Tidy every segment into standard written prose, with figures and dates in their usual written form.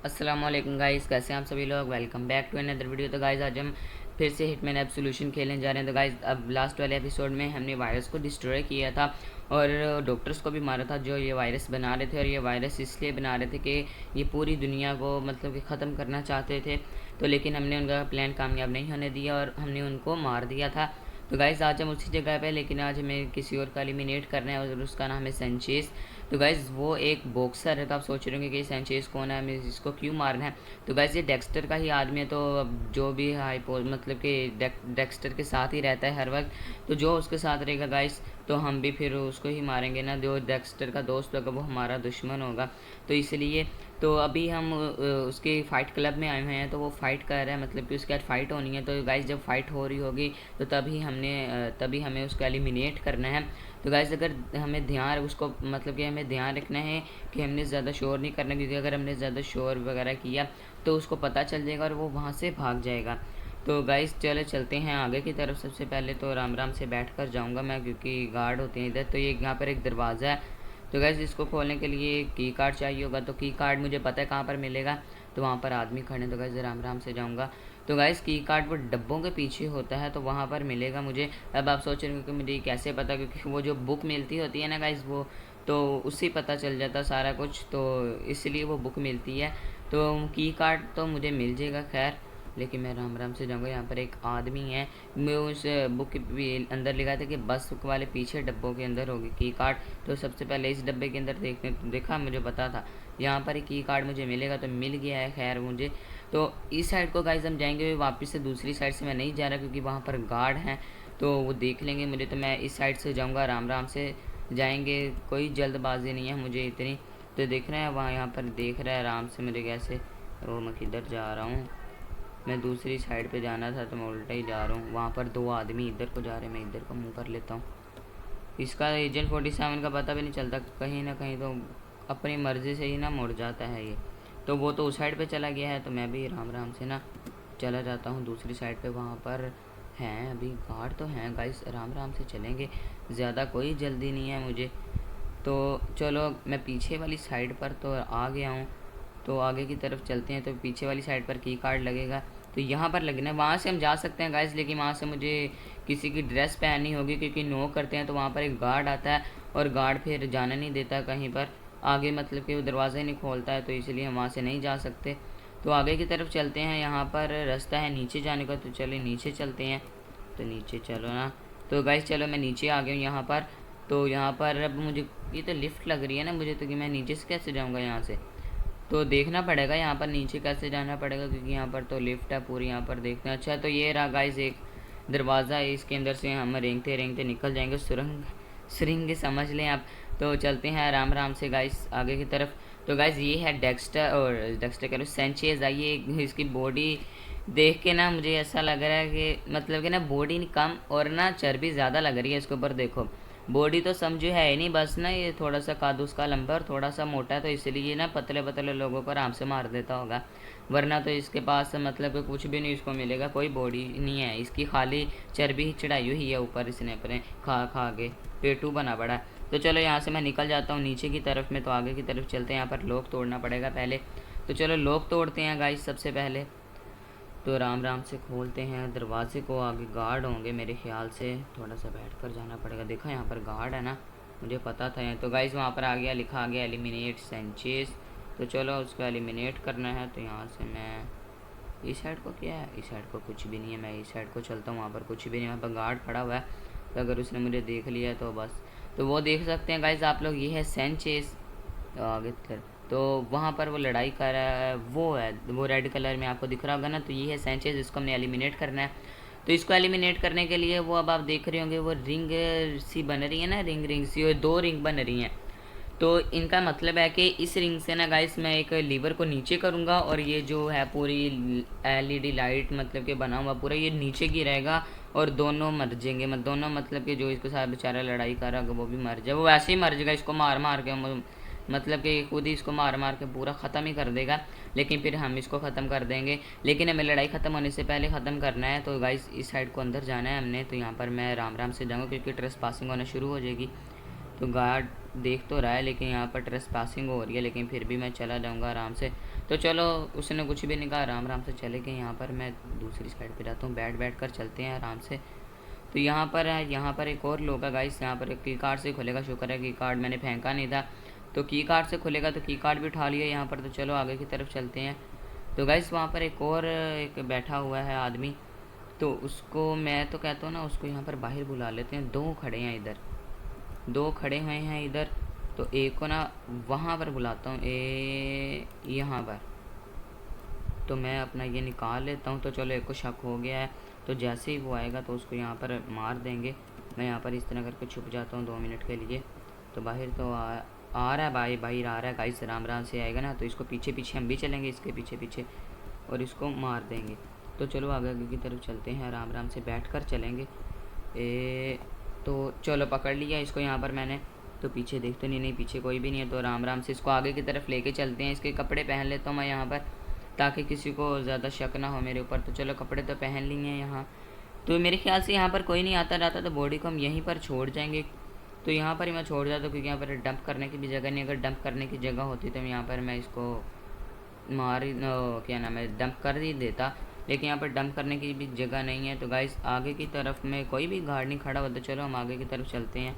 अस्सलाम वालेकुम गाइस, कैसे हैं आप सभी लोग। Welcome back to another video. तो गाइस आज हम फिर से हिटमैन एब्सोल्यूशन खेलने जा रहे हैं। तो गाइस अब लास्ट वाले एपिसोड में हमने वायरस को डिस्ट्रॉय किया था और डॉक्टर्स को भी मारा था जो ये वायरस बना रहे थे। और ये वायरस इसलिए बना रहे थे कि ये पूरी दुनिया को मतलब कि ख़त्म करना चाहते थे। तो लेकिन हमने उनका प्लान कामयाब नहीं होने दिया और हमने उनको मार दिया था। तो गाइस आज हम उसी जगह पे, लेकिन आज हमें किसी और का एलिमिनेट करना है और उसका नाम है सेंचेज। तो गाइज़ वो एक बॉक्सर है। तो आप सोच रहे होंगे कि सेंचेज कौन है, हमें इसको क्यों मारना है। तो गाइज़ ये डेक्स्टर का ही आदमी है। तो अब जो भी हाइपो मतलब कि डेक्स्टर के साथ ही रहता है हर वक्त। तो जो उसके साथ रहेगा गाइज़, तो हम भी फिर उसको ही मारेंगे ना। जो डेक्स्टर का दोस्त होगा वो हमारा दुश्मन होगा। तो इसलिए तो अभी हम उसके फ़ाइट क्लब में आए हुए हैं। तो वो फ़ाइट कर रहा है, मतलब कि उसके साथ फ़ाइट होनी है। तो गाइज़ जब फ़ाइट हो रही होगी तो तभी हमें उसको एलिमिनेट करना है। तो गाइज़ अगर हमें ध्यान उसको मतलब कि हमें ध्यान रखना है कि हमने ज़्यादा शोर नहीं करना, क्योंकि अगर हमने ज़्यादा शोर वगैरह किया तो उसको पता चल जाएगा और वो वहाँ से भाग जाएगा। तो गाइज़ चले चलते हैं आगे की तरफ। सबसे पहले तो राम राम से बैठ कर जाऊँगा मैं, क्योंकि गार्ड होते हैं इधर। तो ये यहाँ पर एक दरवाज़ा है। तो गाइज़ इसको खोलने के लिए की कार्ड चाहिए होगा। तो की कार्ड मुझे पता है कहाँ पर मिलेगा। तो वहाँ पर आदमी खड़े हैं। तो गाइज़ राम राम से जाऊँगा। तो गाइज़ की कार्ड वो डब्बों के पीछे होता है, तो वहाँ पर मिलेगा मुझे। अब आप सोच रहे हो कि मुझे कैसे पता, क्योंकि वो जो बुक मिलती होती है ना गाइज़, वो तो उससे पता चल जाता सारा कुछ। तो इसलिए वो बुक मिलती है। तो की कार्ड तो मुझे मिल जाएगा खैर, लेकिन मैं राम राम से जाऊँगा। यहाँ पर एक आदमी है। मैं उस बुक के अंदर लिखा था कि बस वाले पीछे डब्बों के अंदर होगी की कार्ड। तो सबसे पहले इस डब्बे के अंदर देखा, मुझे पता था यहाँ पर ही की कार्ड मुझे मिलेगा। तो मिल गया है खैर मुझे। तो इस साइड को गाइज हम जाएंगे वापस से। दूसरी साइड से मैं नहीं जा रहा क्योंकि वहाँ पर गार्ड हैं, तो वो देख लेंगे मुझे। तो मैं इस साइड से जाऊँगा, आराम आराम से जाएंगे, कोई जल्दबाजी नहीं है मुझे इतनी। तो देख रहे हैं वहाँ, यहाँ पर देख रहा है आराम से मुझे कैसे। वो मैं किधर जा रहा हूँ, मैं दूसरी साइड पे जाना था तो मैं उल्टा ही जा रहा हूँ। वहाँ पर दो आदमी इधर को जा रहे हैं, मैं इधर को मुँह कर लेता हूँ। इसका एजेंट 47 का पता भी नहीं चलता, कहीं ना कहीं तो अपनी मर्ज़ी से ही ना मुड़ जाता है ये। तो वो तो उस साइड पे चला गया है, तो मैं भी राम राम से ना चला जाता हूँ दूसरी साइड पे। वहाँ पर हैं अभी गार्ड तो हैं गाइस, आराम आराम से चलेंगे, ज़्यादा कोई जल्दी नहीं है मुझे। तो चलो मैं पीछे वाली साइड पर तो आ गया हूँ। तो आगे की तरफ चलते हैं। तो पीछे वाली साइड पर की कार्ड लगेगा, तो यहाँ पर लगना है। वहाँ से हम जा सकते हैं गाइस, लेकिन वहाँ से मुझे किसी की ड्रेस पहननी होगी, क्योंकि नो करते हैं तो वहाँ पर एक गार्ड आता है और गार्ड फिर जाने नहीं देता कहीं पर आगे, मतलब कि वो दरवाज़ा ही नहीं खोलता है। तो इसलिए हम वहाँ से नहीं जा सकते। तो आगे की तरफ चलते हैं। यहाँ पर रास्ता है नीचे जाने का, तो चलिए नीचे चलते हैं। तो नीचे चलो ना। तो गाइस चलो मैं नीचे आ गया हूँ यहाँ पर। तो यहाँ पर अब मुझे ये तो लिफ्ट लग रही है ना मुझे, तो कि मैं नीचे से कैसे जाऊँगा यहाँ से। तो देखना पड़ेगा यहाँ पर नीचे कैसे जाना पड़ेगा, क्योंकि यहाँ पर तो लिफ्ट है पूरी। यहाँ पर देखते हैं। अच्छा तो ये रहा गाइस एक दरवाज़ा है, इसके अंदर से हम रेंगते रेंगते निकल जाएंगे। सुरंग सुरंग समझ लें आप। तो चलते हैं आराम आराम से गाइस आगे की तरफ। तो गाइस ये है डेक्स्टर, और डेक्स्टर कह रहा हूँ सेंचेज। आइए, इसकी बॉडी देख के ना मुझे ऐसा लग रहा है कि मतलब कि ना बॉडी कम और ना चर्बी ज़्यादा लग रही है इसके ऊपर। देखो बॉडी तो समझो है ही नहीं, बस ना ये थोड़ा सा काद उसका लंबा और थोड़ा सा मोटा है। तो इसलिए ना पतले पतले लोगों को आराम से मार देता होगा, वरना तो इसके पास मतलब कि कुछ भी नहीं इसको मिलेगा, कोई बॉडी नहीं है इसकी, खाली चर्बी ही चढ़ाई हुई है ऊपर इसने अपने खा खा के, पेटू बना पड़ा है। तो चलो यहाँ से मैं निकल जाता हूँ नीचे की तरफ में। तो आगे की तरफ चलते हैं। यहाँ पर लॉक तोड़ना पड़ेगा पहले। तो चलो लॉक तोड़ते हैं गाइस सबसे पहले। तो राम राम से खोलते हैं दरवाजे को। आगे गार्ड होंगे मेरे ख्याल से, थोड़ा सा बैठ कर जाना पड़ेगा। देखा यहाँ पर गार्ड है ना, मुझे पता था। तो गाइस वहाँ पर आ गया, लिखा आ गया एलिमिनेट सेंचेज। तो चलो उसको एलिमिनेट करना है। तो यहाँ से मैं इस साइड को, क्या है इस साइड को, कुछ भी नहीं है। मैं इस साइड को चलता हूँ, वहाँ पर कुछ भी नहीं है, वहाँ पर गार्ड खड़ा हुआ है। तो अगर उसने मुझे देख लिया तो बस। तो वो देख सकते हैं गाइस आप लोग, ये है सेंचेज आगे तरफ। तो वहाँ पर वो लड़ाई कर रहा है, वो है वो रेड कलर में आपको दिख रहा होगा ना। तो ये है सेंचेज, इसको हमने एलिमिनेट करना है। तो इसको एलिमिनेट करने के लिए वो अब आप देख रहे होंगे वो रिंग सी बन रही है ना, रिंग रिंग सी, और दो रिंग बन रही हैं। तो इनका मतलब है कि इस रिंग से ना गाइस मैं एक लीवर को नीचे करूँगा और ये जो है पूरी एलईडी लाइट मतलब कि बना हुआ पूरा ये नीचे गिरेगा और दोनों मर जाएंगे। दोनों मतलब कि जो इसके साथ बेचारा लड़ाई कर रहा होगा वो भी मर जाए। वो वैसे ही मर जाएगा, इसको मार मार के मतलब कि खुद ही इसको मार मार के पूरा ख़त्म ही कर देगा। लेकिन फिर हम इसको ख़त्म कर देंगे, लेकिन हमें लड़ाई ख़त्म होने से पहले ख़त्म करना है। तो गाइस इस साइड को अंदर जाना है हमने। तो यहाँ पर मैं राम राम से जाऊँगा क्योंकि ट्रेस पासिंग होना शुरू हो जाएगी। तो गार्ड देख तो रहा है, लेकिन यहाँ पर ट्रेस पासिंग हो रही है, लेकिन फिर भी मैं चला जाऊँगा आराम से। तो चलो उसने कुछ भी नहीं कहा, आराम आराम से चले गए। यहाँ पर मैं दूसरी साइड पे जाता हूँ, बैठ कर चलते हैं आराम से। तो यहाँ पर है, यहाँ पर एक और लोग है गाइस। यहाँ पर की कार्ड से खुलेगा, शुक्र है की कार्ड मैंने फेंका नहीं था, तो की कार्ड से खुलेगा। तो की कार्ड भी उठा लिया यहाँ पर। तो चलो आगे की तरफ चलते हैं। तो गाइस वहाँ पर एक बैठा हुआ है आदमी, तो उसको मैं तो कहता हूँ ना, उसको यहाँ पर बाहर बुला लेते हैं। दो खड़े हैं इधर, दो खड़े हुए हैं इधर, तो एक को ना वहाँ पर बुलाता हूँ, यहाँ पर। तो मैं अपना ये निकाल लेता हूँ। तो चलो एक को शक हो गया है, तो जैसे ही वो आएगा तो उसको यहाँ पर मार देंगे। मैं यहाँ पर इस तरह करके छुप जाता हूँ 2 मिनट के लिए। तो बाहर तो आ रहा है भाई, बाहर आ रहा है गाइस। राम राम से आएगा ना, तो इसको पीछे पीछे हम भी चलेंगे, इसके पीछे पीछे, और इसको मार देंगे। तो चलो आगे आगे की तरफ चलते हैं, आराम आराम से बैठ कर चलेंगे। तो चलो पकड़ लिया इसको यहाँ पर मैंने। तो पीछे देखते नहीं, पीछे कोई भी नहीं है। तो आराम आराम से इसको आगे की तरफ लेके चलते हैं। इसके कपड़े पहन लेता हूँ मैं यहाँ पर, ताकि किसी को ज़्यादा शक ना हो मेरे ऊपर। तो चलो कपड़े तो पहन लिए हैं यहाँ। तो मेरे ख्याल से यहाँ पर कोई नहीं आता रहता, तो बॉडी को हम यहीं पर छोड़ जाएंगे। तो यहाँ पर ही मैं छोड़ जाता हूँ, क्योंकि यहाँ पर डंप करने की भी जगह नहीं। अगर डंप करने की जगह होती तो यहाँ पर मैं इसको क्या नाम है, डंप कर ही देता। लेकिन यहाँ पर डंप करने की भी जगह नहीं है। तो गाइस आगे की तरफ में कोई भी गार्ड नहीं खड़ा होता। चलो हम आगे की तरफ चलते हैं,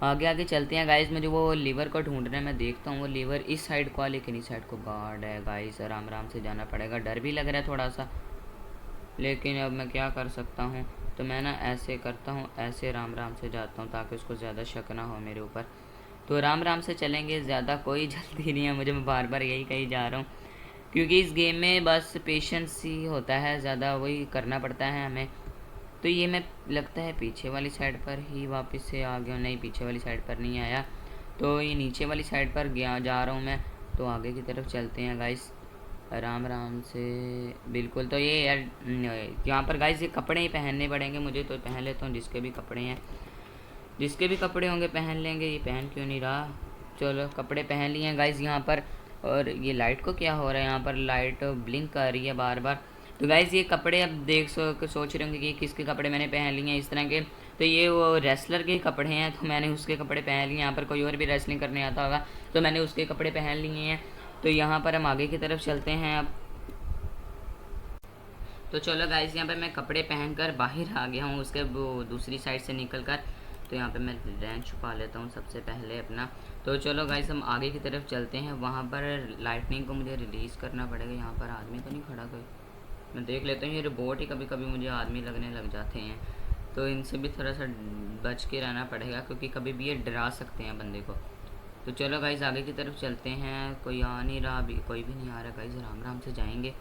आगे आगे चलते हैं गाइस। मुझे वो लीवर को ढूंढना है, मैं देखता हूँ वो लीवर इस साइड को, लेकिन इस साइड को गार्ड है गाइस। आराम आराम से जाना पड़ेगा, डर भी लग रहा है थोड़ा सा, लेकिन अब मैं क्या कर सकता हूँ। तो मैं ना ऐसे करता हूँ, ऐसे राम राम से जाता हूँ, ताकि उसको ज़्यादा शक ना हो मेरे ऊपर। तो राम राम से चलेंगे, ज़्यादा कोई जल्दी नहीं है मुझे, मैं बार बार यही कही जा रहा हूँ, क्योंकि इस गेम में बस पेशेंस ही होता है, ज़्यादा वही करना पड़ता है हमें। तो ये मैं लगता है पीछे वाली साइड पर ही वापस से आ गया। नहीं, पीछे वाली साइड पर नहीं आया, तो ये नीचे वाली साइड पर गया जा रहा हूँ मैं। तो आगे की तरफ चलते हैं गाइस, आराम आराम से। बिल्कुल। तो ये यार यहाँ पर गाइस ये कपड़े ही पहनने पड़ेंगे मुझे, तो पहन लेता हूँ। जिसके भी कपड़े हैं, जिसके भी कपड़े होंगे पहन लेंगे। ये पहन क्यों नहीं रहा। चलो कपड़े पहन लिए हैं गाइस यहाँ पर। और ये लाइट को क्या हो रहा है, यहाँ पर लाइट ब्लिंक कर रही है बार बार। तो गाइस ये कपड़े अब सोच रहे होंगे कि किसके कपड़े मैंने पहन लिए हैं इस तरह के। तो ये वो रेसलर के कपड़े हैं, तो मैंने उसके कपड़े पहन लिए। यहाँ पर कोई और भी रेसलिंग करने आता होगा, तो मैंने उसके कपड़े पहन लिए हैं। तो यहाँ पर हम आगे की तरफ चलते हैं अब। तो चलो गाइस यहाँ पे मैं कपड़े पहनकर बाहर आ गया हूँ, उसके वो दूसरी साइड से निकल कर। तो यहाँ पे मैं रैंक छुपा लेता हूँ सबसे पहले अपना। तो चलो गाइस हम आगे की तरफ चलते हैं। वहाँ पर लाइटनिंग को मुझे रिलीज़ करना पड़ेगा। यहाँ पर आदमी तो नहीं खड़ा कोई, मैं देख लेता हूँ। ये रोबोट ही कभी कभी मुझे आदमी लगने लग जाते हैं, तो इनसे भी थोड़ा सा बच के रहना पड़ेगा, क्योंकि कभी भी ये डरा सकते हैं बंदे को। तो चलो गाइस आगे की तरफ चलते हैं। कोई आ नहीं रहा अभी, कोई भी नहीं आ रहा गाइस, आराम आराम से जाएंगे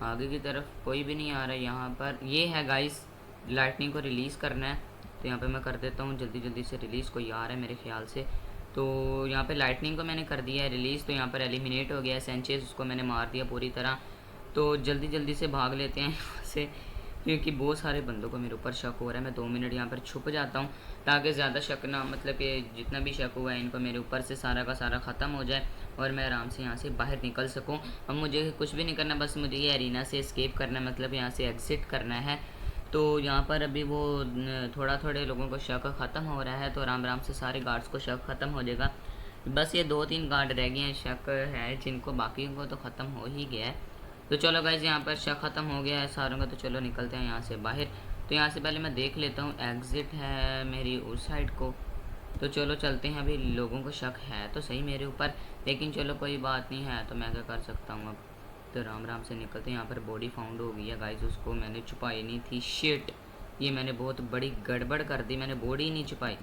आगे की तरफ। कोई भी नहीं आ रहा है यहाँ पर। ये है गाइस, लाइटनिंग को रिलीज़ करना है, तो यहाँ पे मैं कर देता हूँ जल्दी जल्दी से रिलीज़। कोई आ रहा है मेरे ख्याल से। तो यहाँ पे लाइटनिंग को मैंने कर दिया है रिलीज़। तो यहाँ पर एलिमिनेट हो गया है सेंचेज, उसको मैंने मार दिया पूरी तरह। तो जल्दी जल्दी से भाग लेते हैं यहाँ से, क्योंकि बहुत सारे बंदों को मेरे ऊपर शक हो रहा है। मैं 2 मिनट यहाँ पर छुप जाता हूँ, ताकि ज़्यादा शक ना, मतलब कि जितना भी शक हुआ है इनको मेरे ऊपर से सारा का सारा ख़त्म हो जाए, और मैं आराम से यहाँ से बाहर निकल सकूँ। अब मुझे कुछ भी नहीं करना, बस मुझे ये एरिना से एस्केप करना है, मतलब यहाँ से एग्ज़िट करना है। तो यहाँ पर अभी वो थोड़ा थोड़े लोगों को शक ख़त्म हो रहा है, तो आराम आराम से सारे गार्ड्स को शक ख़त्म हो जाएगा। बस ये 2-3 गार्ड रह गए हैं शक है जिनको, बाकी को तो ख़त्म हो ही गया है। तो चलो गाइज़ यहाँ पर शक ख़त्म हो गया है सारों का। तो चलो निकलते हैं यहाँ से बाहर। तो यहाँ से पहले मैं देख लेता हूँ, एग्ज़िट है मेरी उस साइड को। तो चलो चलते हैं। अभी लोगों को शक है तो सही मेरे ऊपर, लेकिन चलो कोई बात नहीं है, तो मैं क्या कर सकता हूँ अब। तो राम राम से निकलते हैं। यहाँ पर बॉडी फाउंड हो गई है गाइज़, उसको मैंने छुपाई नहीं थी। शिट, ये मैंने बहुत बड़ी गड़बड़ कर दी, मैंने बॉडी नहीं छुपाई।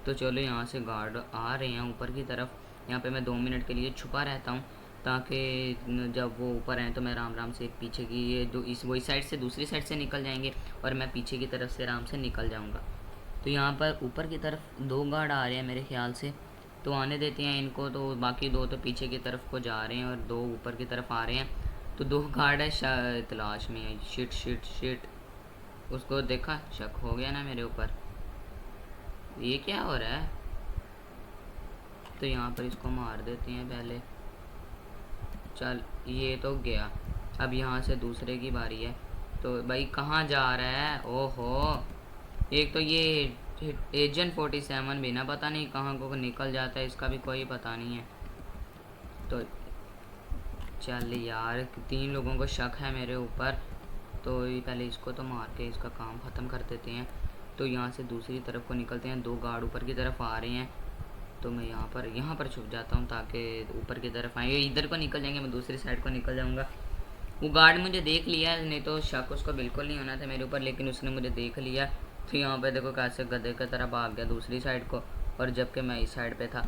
तो चलो यहाँ से गार्ड आ रहे हैं ऊपर की तरफ। यहाँ पे मैं 2 मिनट के लिए छुपा रहता हूँ, ताकि जब वो ऊपर आए तो मैं आराम आराम से पीछे की ये वही साइड से दूसरी साइड से निकल जाएंगे, और मैं पीछे की तरफ से आराम से निकल जाऊँगा। तो यहाँ पर ऊपर की तरफ 2 गार्ड आ रहे हैं मेरे ख्याल से, तो आने देते हैं इनको। तो बाकी 2 तो पीछे की तरफ को जा रहे हैं, और 2 ऊपर की तरफ आ रहे हैं। तो 2 गार्ड है तलाश में है। शिट शिट शिट, उसको देखा, शक हो गया ना मेरे ऊपर। ये क्या हो रहा है। तो यहाँ पर इसको मार देते हैं पहले। चल ये तो गया, अब यहाँ से दूसरे की बारी है। तो भाई कहाँ जा रहा है। ओहो, एक तो ये एजेंट 47 भी ना पता नहीं कहाँ को निकल जाता है, इसका भी कोई पता नहीं है। तो चल यार, 3 लोगों को शक है मेरे ऊपर, तो ये पहले इसको तो मार के इसका काम ख़त्म कर देते हैं। तो यहाँ से दूसरी तरफ को निकलते हैं, 2 गार्ड ऊपर की तरफ आ रहे हैं, तो मैं यहाँ पर छुप जाता हूँ ताकि ऊपर की तरफ आएंगे, इधर को निकल जाएंगे, मैं दूसरी साइड को निकल जाऊँगा। वो गार्ड मुझे देख लिया, नहीं तो शक उसको बिल्कुल नहीं होना था मेरे ऊपर, लेकिन उसने मुझे देख लिया। तो यहाँ पे देखो कैसे गधे की तरह भाग गया दूसरी साइड को, और जबकि मैं इस साइड पे था।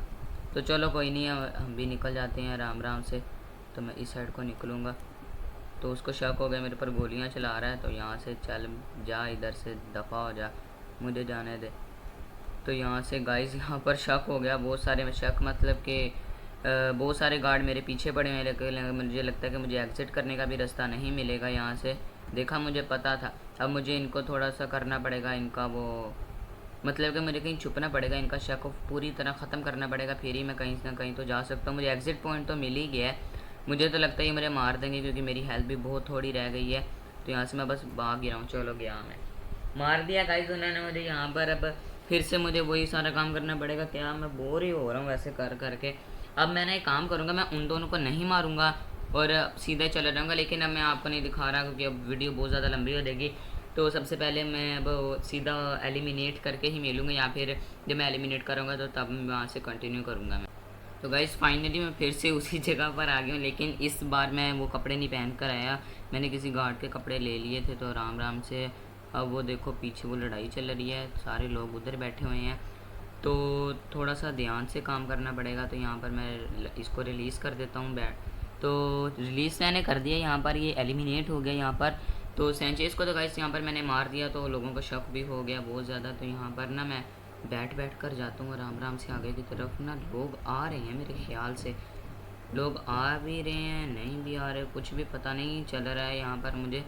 तो चलो कोई नहीं, हम भी निकल जाते हैं आराम आराम से। तो मैं इस साइड को निकलूँगा, तो उसको शक हो गया मेरे पर गोलियाँ चला रहा है, तो यहाँ से चल जा, इधर से दफ़ा हो जा, मुझे जाने दे। तो यहाँ से गाइस यहाँ पर शक हो गया, बहुत सारे शक मतलब कि बहुत सारे गार्ड मेरे पीछे पड़े हैं, लेकिन मुझे लगता है कि मुझे एग्ज़िट करने का भी रास्ता नहीं मिलेगा यहाँ से। देखा, मुझे पता था। अब मुझे इनको थोड़ा सा करना पड़ेगा, इनका वो मतलब कि मुझे कहीं छुपना पड़ेगा, इनका शक को पूरी तरह ख़त्म करना पड़ेगा, फिर ही मैं कहीं ना कहीं तो जा सकता हूँ। मुझे एग्ज़िट पॉइंट तो मिल ही गया है, मुझे तो लगता है ये मुझे मार देंगे क्योंकि मेरी हेल्थ भी बहुत थोड़ी रह गई है। तो यहाँ से मैं बस भाग गिरा हूँ। चलो गया, मैं मार दिया गाइस उन्होंने मुझे यहाँ पर। अब फिर से मुझे वही सारा काम करना पड़ेगा, क्या मैं बोर ही हो रहा हूँ वैसे कर करके। अब मैं ना एक काम करूँगा, मैं उन दोनों को नहीं मारूँगा और सीधा चला जाऊँगा, लेकिन अब मैं आपको नहीं दिखा रहा क्योंकि अब वीडियो बहुत ज़्यादा लंबी हो जाएगी। तो सबसे पहले मैं अब सीधा एलिमिनेट करके ही मिलूँगा, या फिर जब मैं एलिमिनेट करूँगा तो तब मैं वहाँ से कंटिन्यू करूँगा मैं। तो गाइस फाइनली मैं फिर से उसी जगह पर आ गया हूँ, लेकिन इस बार मैं वो कपड़े नहीं पहन कर आया, मैंने किसी गार्ड के कपड़े ले लिए थे। तो आराम आराम से अब वो देखो पीछे वो लड़ाई चल रही है, सारे लोग उधर बैठे हुए हैं, तो थोड़ा सा ध्यान से काम करना पड़ेगा। तो यहाँ पर मैं इसको रिलीज़ कर देता हूँ बैट। तो रिलीज़ मैंने कर दिया, यहाँ पर ये एलिमिनेट हो गया यहाँ पर। तो सेंचेस को तो गाइस यहाँ पर मैंने मार दिया, तो लोगों को शक भी हो गया बहुत ज़्यादा। तो यहाँ पर ना मैं बैठ कर जाता हूँ आराम आराम से आगे की तरफ। ना लोग आ रहे हैं मेरे ख्याल से, लोग आ भी रहे हैं नहीं भी आ रहे, कुछ भी पता नहीं चल रहा है यहाँ पर मुझे।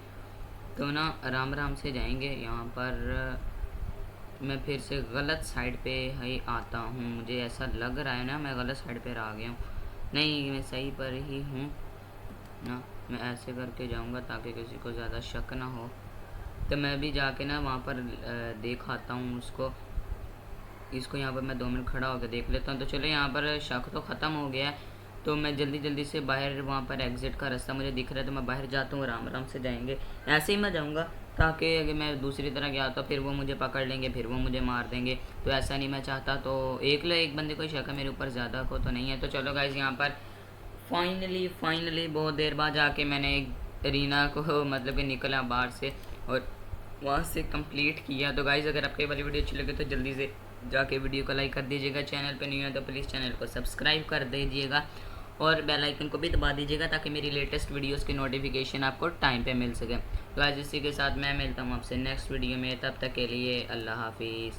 तो ना आराम आराम से जाएंगे। यहाँ पर मैं फिर से गलत साइड पे ही आता हूँ, मुझे ऐसा लग रहा है ना मैं गलत साइड पे आ गया हूँ। नहीं, मैं सही पर ही हूँ ना, मैं ऐसे करके जाऊँगा ताकि किसी को ज़्यादा शक ना हो। तो मैं भी जाके ना वहाँ पर देख आता हूँ इसको यहाँ पर मैं 2 मिनट खड़ा होकर देख लेता हूँ। तो चलो यहाँ पर शक तो ख़त्म हो गया है, तो मैं जल्दी जल्दी से बाहर, वहाँ पर एग्ज़िट का रास्ता मुझे दिख रहा है, तो मैं बाहर जाता हूँ, आराम आराम से जाएंगे। ऐसे ही मैं जाऊँगा ताकि अगर मैं दूसरी तरह गया तो फिर वो मुझे पकड़ लेंगे, फिर वो मुझे मार देंगे, तो ऐसा नहीं मैं चाहता। तो एक बंदे को शक है मेरे ऊपर, ज़्यादा को तो नहीं है। तो चलो गाइज़ यहाँ पर फाइनली बहुत देर बाद जाके मैंने एक रीना को मतलब कि निकला बाहर से और वहाँ से कंप्लीट किया। तो गाइज़ अगर आपको ये वाली वीडियो अच्छी लगे तो जल्दी से जाके वीडियो को लाइक कर दीजिएगा, चैनल पे नहीं है तो प्लीज़ चैनल को सब्सक्राइब कर दीजिएगा और बेल आइकन को भी दबा दीजिएगा ताकि मेरी लेटेस्ट वीडियोस की नोटिफिकेशन आपको टाइम पे मिल सके। तो आज इसी के साथ मैं मिलता हूँ आपसे नेक्स्ट वीडियो में, तब तक के लिए अल्लाह हाफिज़।